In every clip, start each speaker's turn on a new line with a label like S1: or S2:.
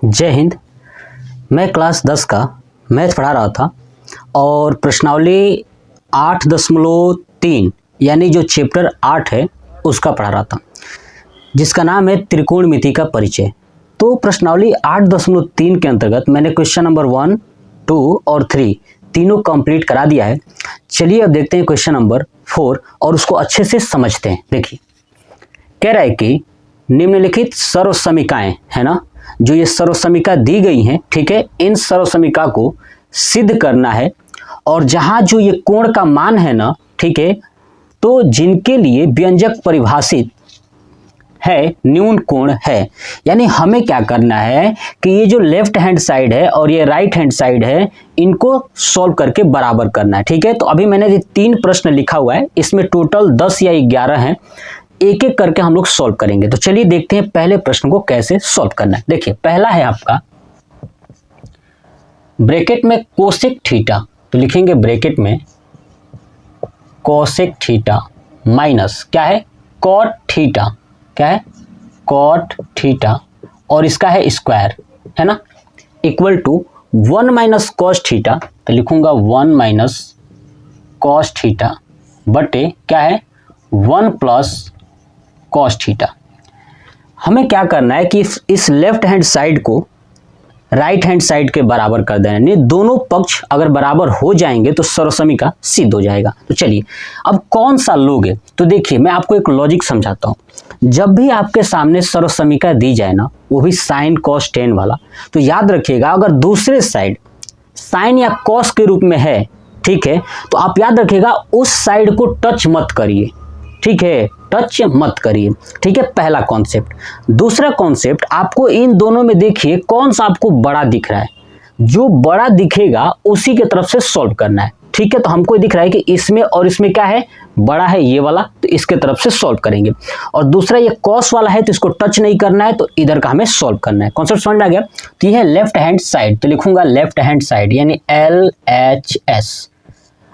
S1: जय हिंद। मैं क्लास 10 का मैथ पढ़ा रहा था और प्रश्नावली 8.3 यानी जो चैप्टर 8 है उसका पढ़ा रहा था, जिसका नाम है त्रिकोणमिति का परिचय। तो प्रश्नावली 8.3 के अंतर्गत मैंने क्वेश्चन नंबर 1, 2 और 3 तीनों कंप्लीट करा दिया है। चलिए अब देखते हैं क्वेश्चन नंबर 4 और उसको अच्छे से समझते हैं। देखिए, कह रहा है कि निम्नलिखित सर्वसमीकाएं है ना, जो ये सर्वसमीका दी गई हैं, ठीक है, इन सर्वसमीका को सिद्ध करना है और जहां जो ये कोण का मान है ना, ठीक है, तो जिनके लिए व्यंजक परिभाषित है न्यून कोण है। यानी हमें क्या करना है कि ये जो लेफ्ट हैंड साइड है और ये राइट हैंड साइड है, इनको सॉल्व करके बराबर करना है। ठीक है, तो अभी मैंने ये 3 प्रश्न लिखा हुआ है, इसमें टोटल 10 या 11 हैं, एक एक करके हम लोग सॉल्व करेंगे। तो चलिए देखते हैं पहले प्रश्न को कैसे सॉल्व करना है। देखिए, पहला है आपका ब्रैकेट में कोसेक थीटा, तो लिखेंगे ब्रैकेट में कोसेक थीटा माइनस क्या है कॉट थीटा, क्या है कॉट थीटा, और इसका है स्क्वायर, है ना, equal to 1 minus cos theta, तो लिखूंगा 1 माइनस कॉस थीटा बटे क्या है 1 प्लस कॉस थीटा। हमें क्या करना है कि इस लेफ्ट हैंड साइड को राइट हैंड साइड के बराबर कर देना, यानी दोनों पक्ष अगर बराबर हो जाएंगे तो सर्वसमीका सिद्ध हो जाएगा। तो चलिए अब कौन सा लोगे, तो देखिए मैं आपको एक लॉजिक समझाता हूं। जब भी आपके सामने सर्वसमीका दी जाए ना, वो भी साइन कॉस टेन वाला, तो याद रखिएगा अगर दूसरे साइड साइन या कॉस के रूप में है, ठीक है, तो आप याद रखिएगा उस साइड को टच मत करिए, ठीक है, टच मत करिए। ठीक है, पहला कॉन्सेप्ट। दूसरा कॉन्सेप्ट, आपको इन दोनों में देखिए कौन सा आपको बड़ा दिख रहा है, जो बड़ा दिखेगा उसी की तरफ से सॉल्व करना है। ठीक है, तो हमको दिख रहा है कि इसमें और इसमें क्या है बड़ा है ये वाला, तो इसके तरफ से सॉल्व करेंगे। और दूसरा ये कॉस वाला है तो इसको टच नहीं करना है, तो इधर का हमें सॉल्व करना है। कॉन्सेप्ट समझ में आ गया। तो ये है लेफ्ट हैंड साइड, तो लिखूंगा लेफ्ट हैंड साइड यानी LHS।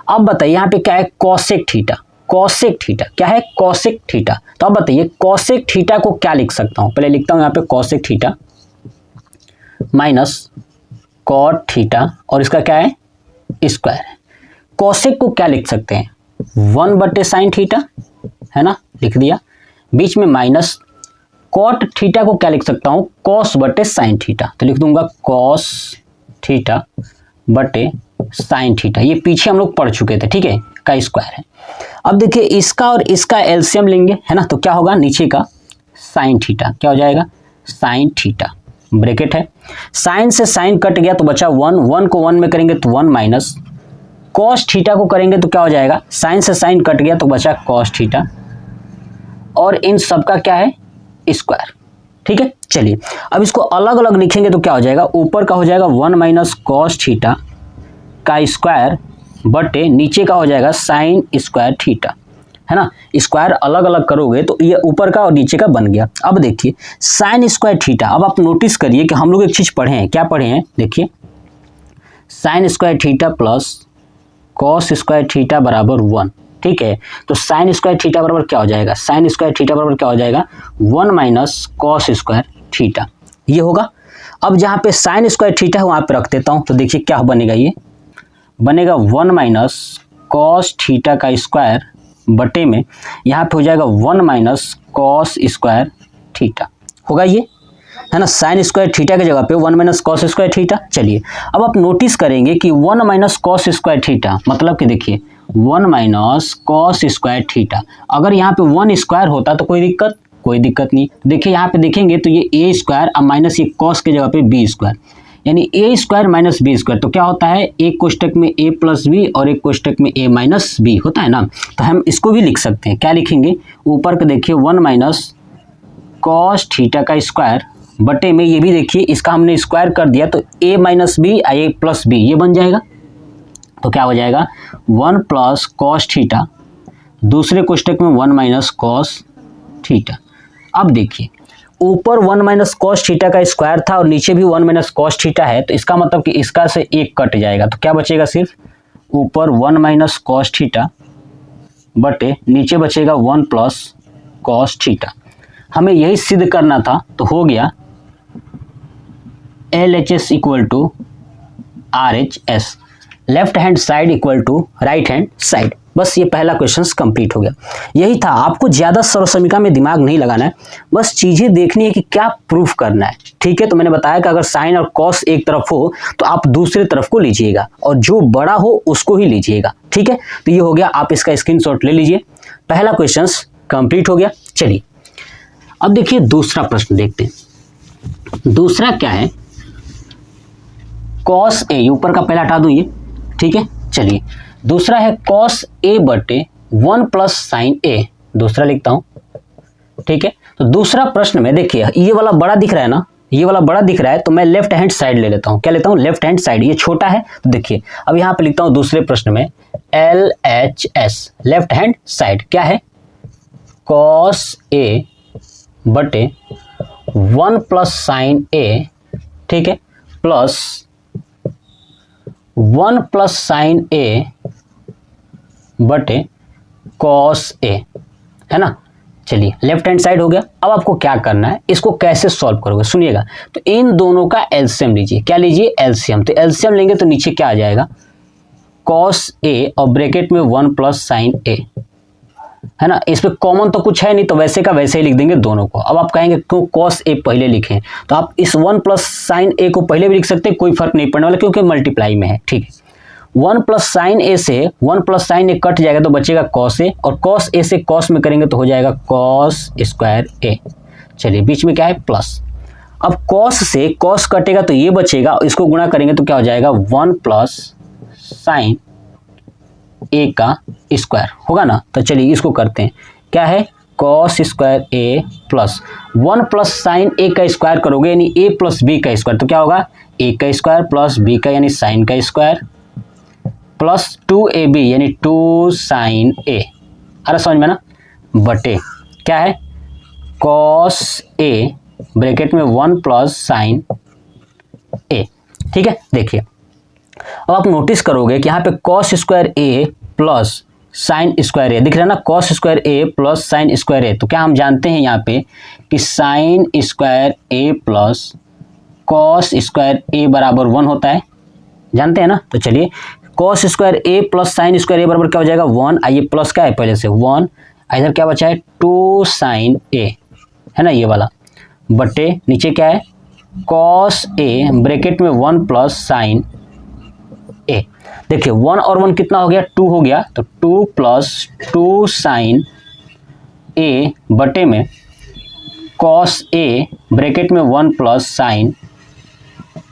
S1: अब बताइए यहाँ पे क्या है कॉसेक थीटा, कॉसेक थीटा क्या है कॉसेक थीटा। तो अब बताइए कॉसेक थीटा को क्या लिख सकता हूं, पहले लिखता हूं यहाँ पे cosec theta minus cot theta और इसका क्या है स्क्वायर है। कॉसेक को क्या लिख सकते हैं 1 बटे साइन थीटा, है ना, लिख दिया, बीच में माइनस। कॉट थीटा को क्या लिख सकता हूं कॉस बटे साइन थीटा, तो लिख दूंगा कॉस थीटा बटे साइन थीटा, ये पीछे हम लोग पढ़ चुके थे, ठीक है, का स्क्वायर है। अब देखिए इसका और इसका एलसीएम लेंगे, है ना, तो क्या होगा नीचे का साइन थीटा, क्या हो जाएगा साइन थीटा, ब्रैकेट है, साइन से साइन कट गया तो बचा 1, 1 को 1 में करेंगे तो 1 माइनस कॉस थीटा को करेंगे तो क्या हो जाएगा, साइन से साइन कट गया तो बचा कॉस थीटा, और इन सब का क्या है स्क्वायर। ठीक है, चलिए अब इसको अलग अलग लिखेंगे तो क्या हो जाएगा, ऊपर का हो जाएगा 1 माइनस कॉस थीटा का स्क्वायर बटे नीचे का हो जाएगा साइन स्क्वायर थीटा, है ना, स्क्वायर अलग अलग करोगे तो ये ऊपर का और नीचे का बन गया। अब देखिए साइन स्क्वायर थीटा, अब आप नोटिस करिए कि हम लोग एक चीज पढ़े हैं, क्या पढ़े हैं, देखिए sign square theta plus cos square theta बराबर 1। ठीक है, तो साइन स्क्वायर थीटा बराबर क्या हो जाएगा, साइन स्क्वायर थीटा बराबर क्या हो जाएगा 1 माइनस कॉस स्क्वायर थीटा, ये होगा। अब जहाँ पे साइन स्क्वायर थीटा है वहाँ पे रख देता हूँ, तो देखिए क्या बनेगा, ये बनेगा 1 माइनस कॉस थीटा का स्क्वायर बटे में यहाँ पे हो जाएगा 1 माइनस कॉस स्क्वायर थीटा, होगा ये, है ना, साइन स्क्वायर थीटा की जगह पे 1 माइनस कॉस स्क्वायर थीटा। चलिए अब आप नोटिस करेंगे कि 1 माइनस कॉस स्क्वायर थीटा मतलब कि देखिए 1 माइनस कॉस स्क्वायर थीटा, अगर यहाँ पे 1 स्क्वायर होता तो कोई दिक्कत नहीं। देखिए यहाँ पे देखेंगे तो ये ए स्क्वायर अब माइनस ये कॉस की जगह पे बी स्क्वायर, यानी ए स्क्वायर माइनस बी स्क्वायर, तो क्या होता है एक कोष्टक में ए प्लस बी और एक कोष्टक में ए माइनस बी होता है ना, तो हम इसको भी लिख सकते हैं, क्या लिखेंगे, ऊपर का देखिए 1 माइनस कॉस थीटा का स्क्वायर बटे में ये भी देखिए इसका हमने स्क्वायर कर दिया तो a minus B A plus B ये बन जाएगा, तो क्या हो जाएगा 1 प्लस कॉस थीटा, दूसरे कोष्टक में 1 माइनस कॉस थीटा। अब देखिए ऊपर 1 माइनस कॉस थीटा का स्क्वायर था और नीचे भी 1 माइनस कॉस थीटा है, तो इसका मतलब कि इसका से एक कट जाएगा, तो क्या बचेगा सिर्फ ऊपर 1 माइनस कॉस थीटा बटे नीचे बचेगा 1 प्लस कॉस थीटा। हमें यही सिद्ध करना था, तो हो गया LHS equal to RHS, left hand side equal to right hand side. बस ये पहला क्वेश्चन कंप्लीट हो गया। यही था, आपको ज्यादा सर्वसमीका में दिमाग नहीं लगाना है, बस चीजें देखनी है कि क्या प्रूफ करना है। ठीक है, तो मैंने बताया कि अगर साइन और कॉस एक तरफ हो तो आप दूसरे तरफ को लीजिएगा और जो बड़ा हो उसको ही लीजिएगा। ठीक है, तो ये हो गया, आप इसका स्क्रीनशॉट ले लीजिए। पहला क्वेश्चन कंप्लीट हो गया। चलिए अब देखिए दूसरा प्रश्न देखते हैं। दूसरा क्या है, कॉस ए, ऊपर का पहला हटा दूं ये। ठीक है, चलिए दूसरा है कॉस ए बटे 1 प्लस साइन ए, दूसरा लिखता हूं। ठीक है, तो दूसरा प्रश्न में देखिए ये वाला बड़ा दिख रहा है ना, ये वाला बड़ा दिख रहा है, तो मैं लेफ्ट हैंड साइड ले लेता हूं। क्या लेता हूं? Left hand side. ये छोटा है तो देखिए अब यहां पे लिखता हूं दूसरे प्रश्न में LHS, लेफ्ट हैंड साइड क्या है, कॉस ए बटे 1 प्लस साइन ए, ठीक है, प्लस 1 प्लस साइन ए बटे कॉस ए, है ना। चलिए लेफ्ट हैंड साइड हो गया। अब आपको क्या करना है, इसको कैसे सॉल्व करोगे सुनिएगा। तो इन दोनों का एलसीएम लीजिए। क्या लीजिए? एलसीएम। तो एलसीएम लेंगे तो नीचे क्या आ जाएगा, कॉस ए और ब्रैकेट में 1 प्लस साइन ए, है ना। इस पे कॉमन तो कुछ है नहीं, तो वैसे का वैसे ही लिख देंगे दोनों को। अब आप कहेंगे क्यों कॉस ए पहले लिखें, तो आप इस 1 प्लस साइन ए को पहले भी लिख सकते हैं, कोई फर्क नहीं पड़ने वाला क्योंकि मल्टीप्लाई में है। ठीक है, 1 प्लस साइन ए से 1 प्लस साइन ए कट जाएगा तो बचेगा कॉस ए, और कॉस ए से कॉस में करेंगे तो हो जाएगा कॉस स्क्वायर ए। चलिए बीच में क्या है, प्लस। अब कॉस से कॉस कटेगा तो ये बचेगा, इसको गुणा करेंगे तो क्या हो जाएगा, 1 प्लस साइन ए का स्क्वायर होगा ना। तो चलिए इसको करते हैं, क्या है, कॉस स्क्वायर ए प्लस 1 प्लस साइन ए का स्क्वायर करोगे यानी ए प्लस बी का स्क्वायर, तो क्या होगा, ए का स्क्वायर प्लस बी का यानी साइन का स्क्वायर प्लस 2ab यानी 2 साइन ए, अरे समझ में ना, बटे क्या है, कॉस ए ब्रैकेट में 1 प्लस साइन ए। ठीक है, देखिए अब आप नोटिस करोगे कि यहाँ पे कॉस स्क्वायर ए प्लस साइन स्क्वायर ए दिख रहा है ना, कॉस स्क्वायर ए प्लस साइन स्क्वायर ए। तो क्या हम जानते हैं यहाँ पे कि साइन स्क्वायर ए प्लस कॉस स्क्वायर ए बराबर 1 होता है, जानते हैं ना। तो चलिए कॉस स्क्वायर ए प्लस साइन स्क्वायर ए बराबर क्या हो जाएगा, 1। आइए प्लस क्या है पहले से 1, इधर क्या बचा है 2 साइन ए, है ना ये वाला, बटे नीचे क्या है कॉस ए ब्रैकेट में 1 प्लस साइन ए। देखिए 1 और 1 कितना हो गया, 2 हो गया, तो 2 प्लस 2 साइन ए बटे में कॉस ए ब्रैकेट में 1 प्लस साइन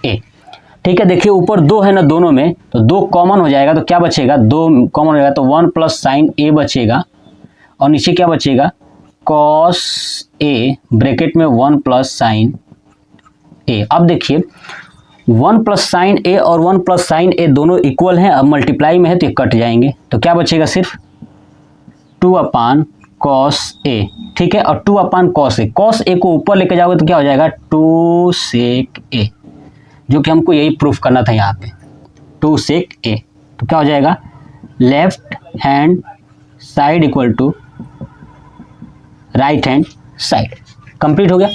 S1: ए। ठीक है, देखिए ऊपर 2 है ना दोनों में, तो 2 कॉमन हो जाएगा तो क्या बचेगा, 2 कॉमन हो जाएगा तो 1 प्लस साइन ए बचेगा, और नीचे क्या बचेगा, कॉस ए ब्रैकेट में 1 प्लस साइन ए। अब देखिए 1 प्लस साइन ए और 1 प्लस साइन ए दोनों इक्वल हैं, अब मल्टीप्लाई में है तो ये कट जाएंगे, तो क्या बचेगा, सिर्फ 2 अपान कॉस ए। ठीक है, और 2 अपान कॉस ए, कॉस ए को ऊपर लेके जाओगे तो क्या हो जाएगा 2 सेक ए, जो कि हमको यही प्रूफ करना था यहाँ पे, 2 सेक ए। तो क्या हो जाएगा, left hand side equal to right hand side. Complete हो गया।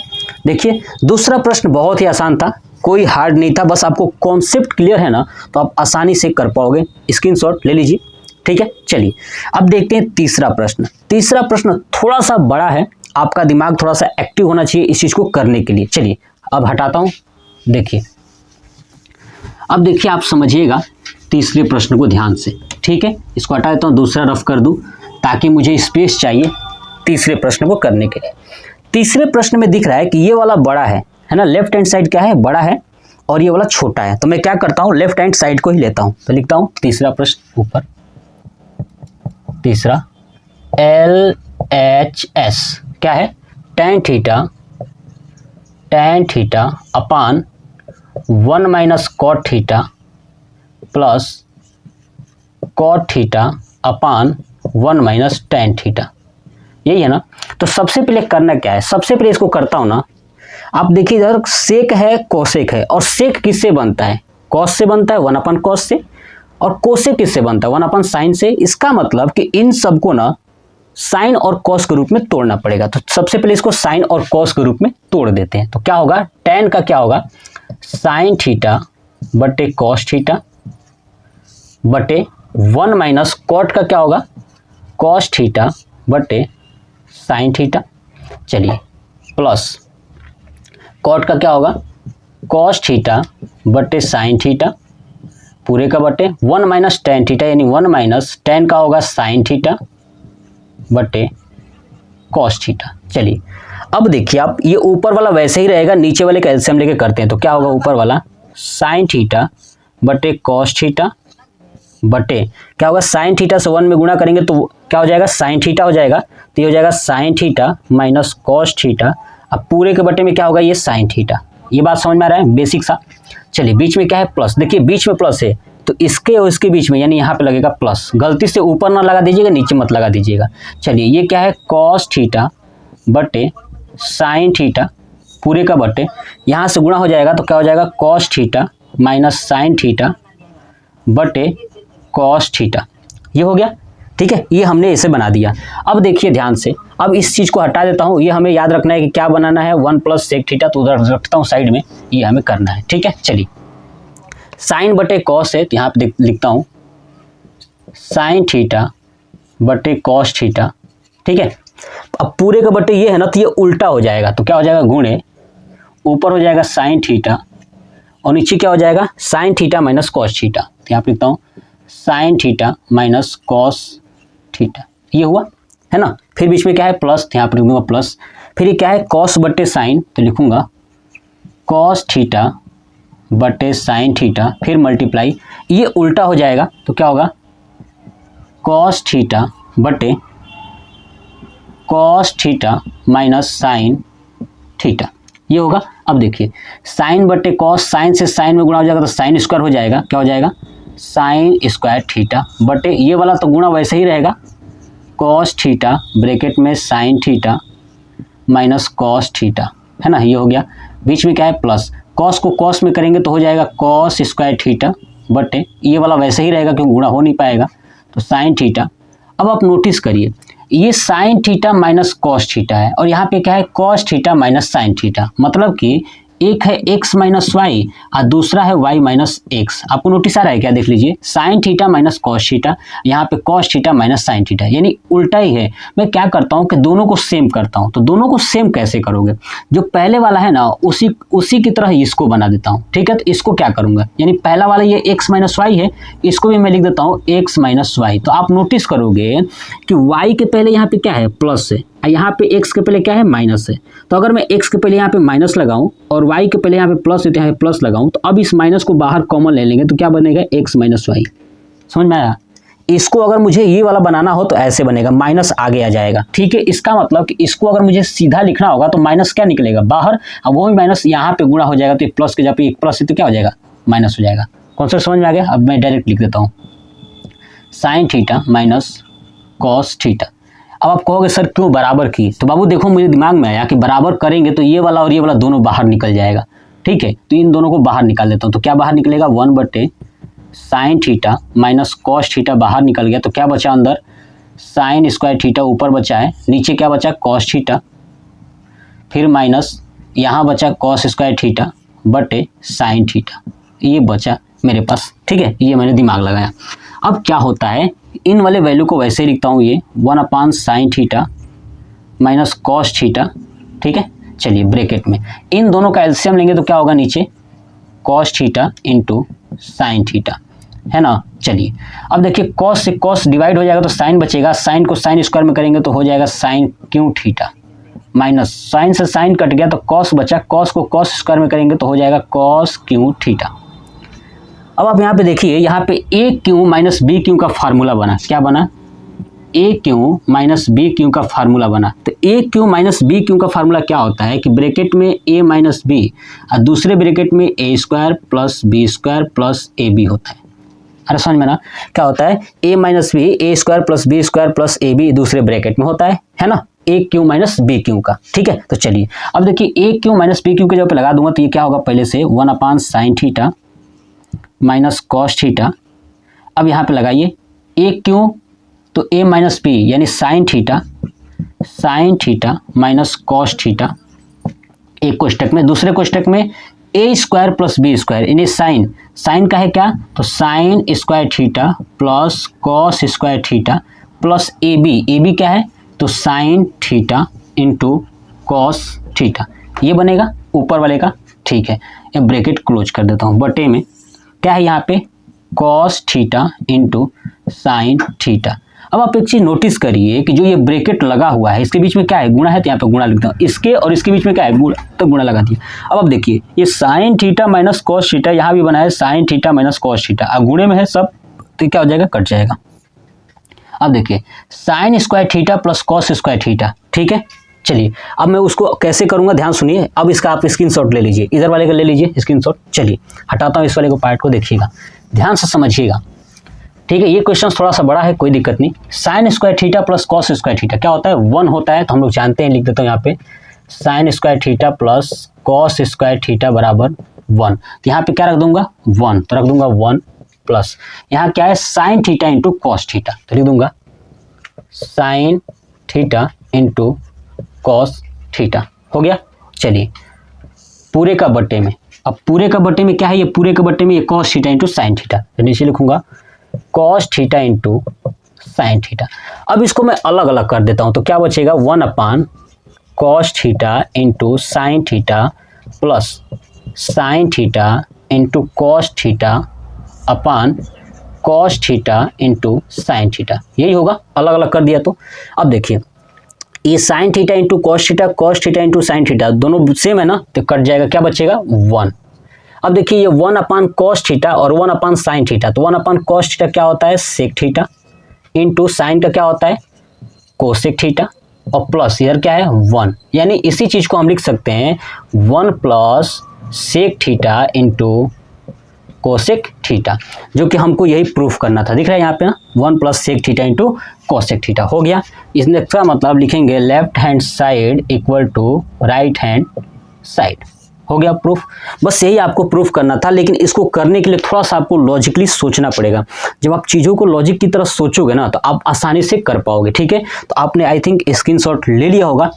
S1: देखिए दूसरा प्रश्न बहुत ही आसान था, कोई हार्ड नहीं था, बस आपको कॉन्सेप्ट क्लियर है ना तो आप आसानी से कर पाओगे। स्क्रीनशॉट ले लीजिए। ठीक है, चलिए अब देखते हैं तीसरा प्रश्न। तीसरा प्रश्न थोड़ा सा बड़ा है, आपका दिमाग थोड़ा सा एक्टिव होना चाहिए इस चीज को करने के लिए। चलिए अब हटाता हूं, देखिए अब देखिए आप समझिएगा तीसरे प्रश्न को ध्यान से। ठीक है, इसको हटा देता हूँ, दूसरा रफ कर दूं ताकि मुझे स्पेस चाहिए तीसरे प्रश्न को करने के लिए। तीसरे प्रश्न में दिख रहा है कि ये वाला बड़ा है ना, लेफ्ट हैंड साइड क्या है, बड़ा है, और ये वाला छोटा है, तो मैं क्या करता हूँ, लेफ्ट हैंड साइड को ही लेता हूँ। तो लिखता हूँ तीसरा प्रश्न ऊपर, तीसरा LHS क्या है, tan theta upon 1 minus cot theta plus cot theta upon 1 minus tan theta, यही है ना। तो सबसे पहले करना क्या है, सबसे पहले इसको करता हूं ना, आप देखिए इधर सेक है कोसेक है, और सेक किससे बनता है, कॉस से बनता है 1 अपन कॉस से, और कोसेक किससे बनता है 1 अपन साइन से। इसका मतलब कि इन सबको ना साइन और कॉस के रूप में तोड़ना पड़ेगा। तो सबसे पहले इसको साइन और कॉस के रूप में तोड़ देते हैं, तो क्या होगा, tan का क्या होगा, साइन थीटा बटे कॉस थीटा बटे 1 माइनस कॉट का क्या होगा, कॉस थीटा बटे साइन थीटा। चलिए प्लस कॉट का क्या होगा, कॉस थीटा बटे साइन थीटा पूरे का बटे 1 माइनस टेन थीटा, यानी 1 माइनस टेन का होगा साइन थीटा बटे कॉस थीटा। चलिए अब देखिए आप, ये ऊपर वाला वैसे ही रहेगा, नीचे वाले का एलसीएम लेके करते हैं। तो क्या होगा, ऊपर वाला साइन थीटा बटे कॉस थीटा बटे क्या होगा, साइन थीटा से 1 में गुणा करेंगे तो क्या हो जाएगा, साइन थीटा हो जाएगा। तो ये हो जाएगा sign theta minus cos theta. अब पूरे के बटे में क्या होगा, ये साइन थीटा। ये बात समझ में आ रहा है, बेसिक सा। चलिए बीच में क्या है, प्लस। देखिए बीच में प्लस है तो इसके और इसके बीच में यानी यहाँ पे लगेगा प्लस। गलती से ऊपर ना लगा दीजिएगा, नीचे मत लगा दीजिएगा। चलिए ये क्या है, कॉस थीटा बटे साइन थीटा पूरे का बटे यहाँ से गुणा हो जाएगा तो क्या हो जाएगा, cos theta minus sine theta बटे कॉस थीटा। ये हो गया, ठीक है। ये हमने इसे बना दिया। अब देखिए ध्यान से, अब इस चीज़ को हटा देता हूँ। ये हमें याद रखना है कि क्या बनाना है, 1 प्लस सेक थीटा, तो उधर रखता हूँ साइड में, ये हमें करना है, ठीक है। चलिए साइन बटे कॉस है तो यहाँ पे लिखता हूँ साइन थीटा बटे कॉस थीटा, ठीक है। अब पूरे का बटे ये है ना, तो ये उल्टा हो जाएगा। तो क्या हो जाएगा, गुणे ऊपर हो जाएगा साइन थीटा और नीचे क्या हो जाएगा, sign theta minus cos theta. तो यहाँ पे लिखता हूँ sign theta minus cos theta. ये हुआ है ना। फिर बीच में क्या है, प्लस, तो यहाँ पर लिखूंगा प्लस। फिर ये क्या है, कॉस बटे साइन, तो लिखूंगा कॉस थीटा बटे साइन थीटा, फिर मल्टीप्लाई। ये उल्टा हो जाएगा तो क्या होगा, कॉस थीटा बटे cos theta minus sine theta. ये होगा। अब देखिए साइन बटे कॉस, साइन से साइन में गुणा हो जाएगा तो साइन स्क्वायर हो जाएगा। क्या हो जाएगा, साइन स्क्वायर थीटा बटे ये वाला तो गुणा वैसे ही रहेगा, कॉस थीटा ब्रैकेट में sign theta minus cos theta, है ना। ये हो गया। बीच में क्या है, प्लस। कॉस को कॉस में करेंगे तो हो जाएगा कॉस स्क्वायर थीटा बटे ये वाला वैसे ही रहेगा क्योंकि गुणा हो नहीं पाएगा, तो साइन थीटा। अब आप नोटिस करिए, ये sign theta minus cos theta है और यहाँ पे क्या है, cos theta minus sine theta. मतलब कि एक है x माइनस वाई और दूसरा है y माइनस एक्स। आपको नोटिस आ रहा है क्या, देख लीजिए, sign theta minus cos theta, यहाँ पे cos theta minus sine theta, यानी उल्टा ही है। मैं क्या करता हूँ कि दोनों को सेम करता हूँ। तो दोनों को सेम कैसे करोगे, जो पहले वाला है ना उसी की तरह इसको बना देता हूँ, ठीक है। तो इसको क्या करूँगा, यानी पहला वाला ये x माइनस वाई है, इसको भी मैं लिख देता हूँ x माइनस वाई। तो आप नोटिस करोगे कि y के पहले यहाँ पे क्या है, प्लस है, यहाँ पे x के पहले क्या है, माइनस है। तो अगर मैं x के पहले यहाँ पे माइनस लगाऊं और y के पहले यहाँ पे प्लस है तो यहाँ पे प्लस लगाऊं, तो अब इस माइनस को बाहर कॉमन ले लेंगे तो क्या बनेगा, x माइनस वाई। समझ में आया। इसको अगर मुझे ये वाला बनाना हो तो ऐसे बनेगा, माइनस आगे आ जाएगा, ठीक है। इसका मतलब कि इसको अगर मुझे सीधा लिखना होगा तो माइनस क्या निकलेगा, बाहर। अब वो भी माइनस यहाँ पे गुणा हो जाएगा तो प्लस के जगह पे एक प्लस है तो क्या हो जाएगा, माइनस हो जाएगा। कॉन्सेप्ट समझ में आ गया। अब मैं डायरेक्ट लिख देता हूँ sign theta minus cos theta. अब आप कहोगे सर क्यों बराबर की, तो बाबू देखो मुझे दिमाग में आया कि बराबर करेंगे तो ये वाला और ये वाला दोनों बाहर निकल जाएगा, ठीक है। तो इन दोनों को बाहर निकाल देता हूँ। तो क्या बाहर निकलेगा, 1 बटे sign theta minus cos theta बाहर निकल गया। तो क्या बचा अंदर, साइन स्क्वायर थीटा ऊपर बचा है, नीचे क्या बचा, कॉस थीटा, फिर माइनस यहाँ बचा कॉस स्क्वायर थीटा बटे साइन थीटा। ये बचा मेरे पास, ठीक है। ये मैंने दिमाग लगाया। अब क्या होता है, इन वाले वैल्यू को वैसे ही लिखता हूँ, ये 1 sine theta minus cos theta, ठीक है। चलिए ब्रैकेट में इन दोनों का एलसीएम लेंगे तो क्या होगा, नीचे cos theta into sine theta, है ना। चलिए अब देखिए, कॉस से कॉस डिवाइड हो जाएगा तो साइन बचेगा, साइन को साइन स्क्वायर में करेंगे तो हो जाएगा sine cube theta, minus sine से साइन कट गया तो कॉस बचा, कॉस को कॉस स्क्वायर में करेंगे तो हो जाएगा कॉस क्यू थीटा। अब आप यहाँ पे देखिए, यहाँ पे ए क्यू माइनस बी क्यू का फार्मूला बना। क्या बना, ए क्यू माइनस बी क्यू का फार्मूला बना। तो ए क्यू माइनस बी क्यू का फार्मूला क्या होता है कि ब्रैकेट में ए माइनस बी और दूसरे ब्रैकेट में ए square plus B square plus ए बी होता है। अरे समझ में ना, क्या होता है, A minus B A square plus B square plus A B दूसरे ब्रैकेट में होता है ना, A cube minus B cube का, ठीक है। तो चलिए अब देखिए, A cube minus B cube के जगह पे लगा दूंगा तो ये क्या होगा, पहले से 1 sine theta minus cos theta. अब यहाँ पे लगाइए ए क्यू, तो ए माइनस बी यानी sine theta minus cos theta एक कोष्टक में, दूसरे कोष्टक में ए स्क्वायर प्लस बी स्क्वायर यानी साइन का है क्या, तो sine square theta plus cos square theta plus ए बी क्या है, तो sine theta into cos theta, ये बनेगा ऊपर वाले का। ठीक है, ये ब्रैकेट क्लोज कर देता हूँ। बटे में क्या है यहाँ पे cos theta into sine theta. अब आप एक चीज़ नोटिस करिए कि जो ये ब्रैकेट लगा हुआ है इसके बीच में क्या है, गुणा है, तो यहाँ पे गुणा लिखता हूँ। इसके और इसके बीच में क्या है, गुणा, तो गुणा लगा दिया। अब आप देखिए ये sign theta minus cos theta, यहाँ भी बना है sign theta minus cos theta, अब गुणे में है सब, तो क्या हो जाएगा, कट जाएगा। अब देखिए sign square theta plus cos square theta. ठीक है, चलिए अब मैं उसको कैसे करूंगा ध्यान सुनिए। अब इसका आप स्क्रीनशॉट ले लीजिए, इधर वाले का ले लीजिए स्क्रीनशॉट। चलिए हटाता हूँ इस वाले को, पार्ट को देखिएगा, ध्यान से समझिएगा। ठीक है, ये क्वेश्चन थोड़ा सा बड़ा है, कोई दिक्कत नहीं। Sign square theta plus cos square theta क्या होता है, 1 होता है, तो हम लोग जानते हैं, लिख देता हूँ यहाँ पे sign square theta plus cos square theta बराबर 1। तो यहाँ पे क्या रख दूंगा 1, तो रख दूंगा 1 प्लस यहाँ क्या है sign theta into cos theta, तो लिख दूंगा sign theta into cos theta, हो गया। चलिए पूरे का बट्टे में, अब पूरे का बट्टे में क्या है, ये पूरे के बट्टे में ये cos theta into sine theta, तो नीचे लिखूंगा cos theta into sine theta. अब इसको मैं अलग अलग कर देता हूं, तो क्या बचेगा 1 अपान cos theta into sine theta plus sign theta into cos theta upon cos theta into sine theta, यही होगा, अलग अलग कर दिया। तो अब देखिए ये sign theta into cos theta into sine theta दोनों सेम है ना, तो कट जाएगा, क्या बचेगा 1। अब देखिए ये 1 अपान कॉस थीटा और 1 अपान साइन थीटा, तो 1 अपान कॉस थीटा क्या होता है सेक थीटा इंटू साइन का क्या होता है कोसेक थीटा और प्लस इधर क्या है 1, यानी इसी चीज को हम लिख सकते हैं 1 plus sec theta into cosec theta, जो कि हमको यही प्रूफ करना था। दिख रहा है यहाँ पे ना 1 plus sec theta into cosec theta हो गया। इसका मतलब लिखेंगे left hand side equal to right hand side, हो गया प्रूफ। बस यही आपको प्रूफ करना था, लेकिन इसको करने के लिए थोड़ा सा आपको लॉजिकली सोचना पड़ेगा। जब आप चीज़ों को लॉजिक की तरह सोचोगे ना तो आप आसानी से कर पाओगे। ठीक है, तो आपने आई थिंक स्क्रीनशॉट ले लिया होगा।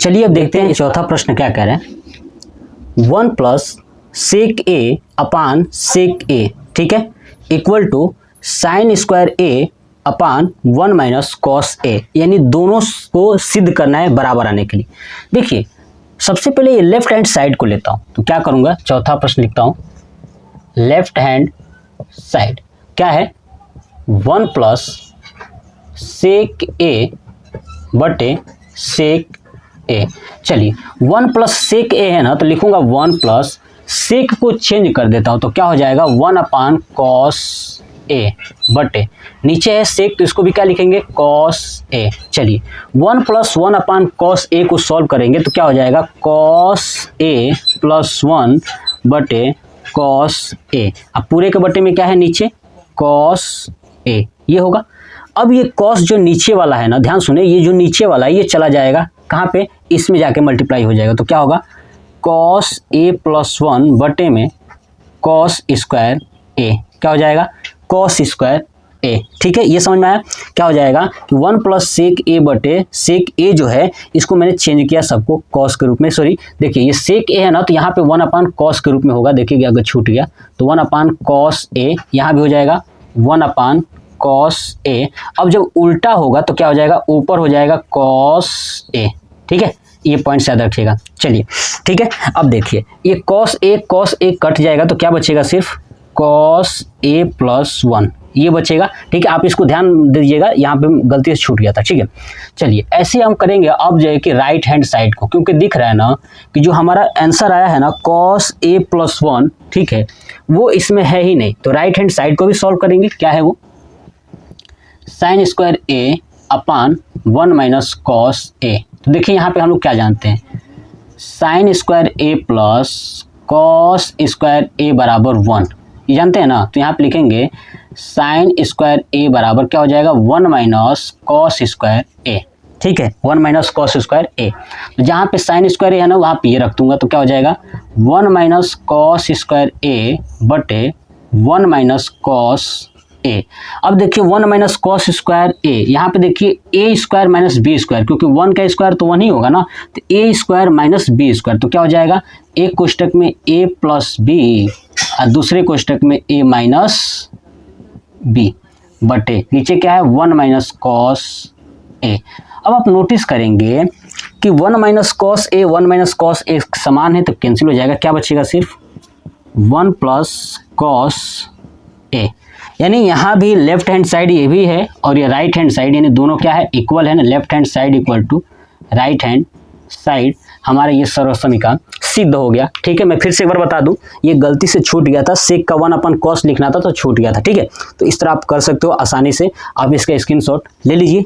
S1: चलिए अब देखते हैं चौथा प्रश्न क्या कह रहे हैं। 1 plus sec A upon sec A, ठीक है, equal to sine square A upon 1 minus cos A, यानी दोनों को सिद्ध करना है बराबर आने के लिए। देखिए सबसे पहले ये लेफ्ट हैंड साइड को लेता हूं, तो क्या करूंगा, चौथा प्रश्न लिखता हूं लेफ्ट हैंड साइड क्या है 1 प्लस सेक ए बटे सेक ए। चलिए 1 प्लस सेक ए है ना, तो लिखूंगा 1 प्लस सेक को चेंज कर देता हूं, तो क्या हो जाएगा 1 अपान कॉस ए बटे नीचे है सेक, तो इसको भी क्या लिखेंगे कॉस ए। चलिए 1 प्लस 1 अपान कॉस ए को सॉल्व करेंगे तो क्या हो जाएगा कॉस ए प्लस 1 बटे कॉस ए। अब पूरे के बटे में क्या है नीचे कॉस ए, ये होगा। अब ये कॉस जो नीचे वाला है ना, ध्यान सुने, ये जो नीचे वाला है ये चला जाएगा कहाँ पे, इसमें जाके मल्टीप्लाई हो जाएगा, तो क्या होगा कॉस ए प्लस 1 बटे में कॉस स्क्वायर ए, क्या हो जाएगा कॉस स्क्वायर ए। ठीक है, ये समझ में आया क्या हो जाएगा कि 1 प्लस सेक ए बटे सेक ए जो है इसको मैंने चेंज किया सबको कॉस के रूप में। सॉरी देखिए ये सेक ए है ना, तो यहाँ पे 1 अपान कॉस के रूप में होगा। देखिए अगर छूट गया तो 1 अपान कॉस ए, यहाँ भी हो जाएगा 1 अपान कॉस ए। अब जब उल्टा होगा तो क्या हो जाएगा, ऊपर हो जाएगा कॉस ए। ठीक है, ये पॉइंट याद रखिएगा। चलिए ठीक है, अब देखिए ये कॉस ए कट जाएगा तो क्या बचेगा, सिर्फ कॉस ए प्लस 1 ये बचेगा। ठीक है, आप इसको ध्यान दीजिएगा, यहाँ पे गलती से छूट गया था। ठीक है, चलिए ऐसे हम करेंगे अब जो है कि राइट हैंड साइड को, क्योंकि दिख रहा है ना कि जो हमारा आंसर आया है ना कॉस ए प्लस 1, ठीक है, वो इसमें है ही नहीं, तो राइट हैंड साइड को भी सॉल्व करेंगे। क्या है वो sign square A upon 1 minus cos ए। तो देखिए यहाँ पे हम लोग क्या जानते हैं, साइन स्क्वायर ए प्लस कॉस स्क्वायर ए बराबर 1, ये जानते हैं ना। तो यहाँ पे लिखेंगे साइन स्क्वायर ए बराबर क्या हो जाएगा 1 माइनस कॉस स्क्वायर ए। ठीक है, 1 माइनस कॉस स्क्वायर ए, तो जहाँ पे साइन स्क्वायर ए है ना वहाँ पे ये रख दूंगा, तो क्या हो जाएगा 1 माइनस कॉस स्क्वायर ए बटे 1 माइनस कॉस ए। अब देखिए 1 माइनस कॉस स्क्वायर ए, यहाँ पे देखिए ए स्क्वायर माइनस बी स्क्वायर, क्योंकि 1 का स्क्वायर तो 1 ही होगा ना, तो ए स्क्वायर माइनस बी स्क्वायर, तो क्या हो जाएगा एक कोष्टक में a प्लस बी और दूसरे कोष्टक में a माइनस बी बटे नीचे क्या है 1 माइनस कॉस ए। अब आप नोटिस करेंगे कि 1 माइनस कॉस ए 1 माइनस कॉस ए समान है तो कैंसिल हो जाएगा, क्या बचेगा सिर्फ 1 प्लस कॉस ए। यानी यहाँ भी लेफ्ट हैंड साइड ये भी है और ये राइट हैंड साइड, यानी दोनों क्या है इक्वल है ना, left hand side equal to right hand side. हमारा ये सर्व समीकरण सिद्ध हो गया। ठीक है, मैं फिर से एक बार बता दूं, ये गलती से छूट गया था, सेक का 1 अपन कॉस लिखना था तो छूट गया था। ठीक है, तो इस तरह आप कर सकते हो आसानी से। आप इसका स्क्रीनशॉट ले लीजिए।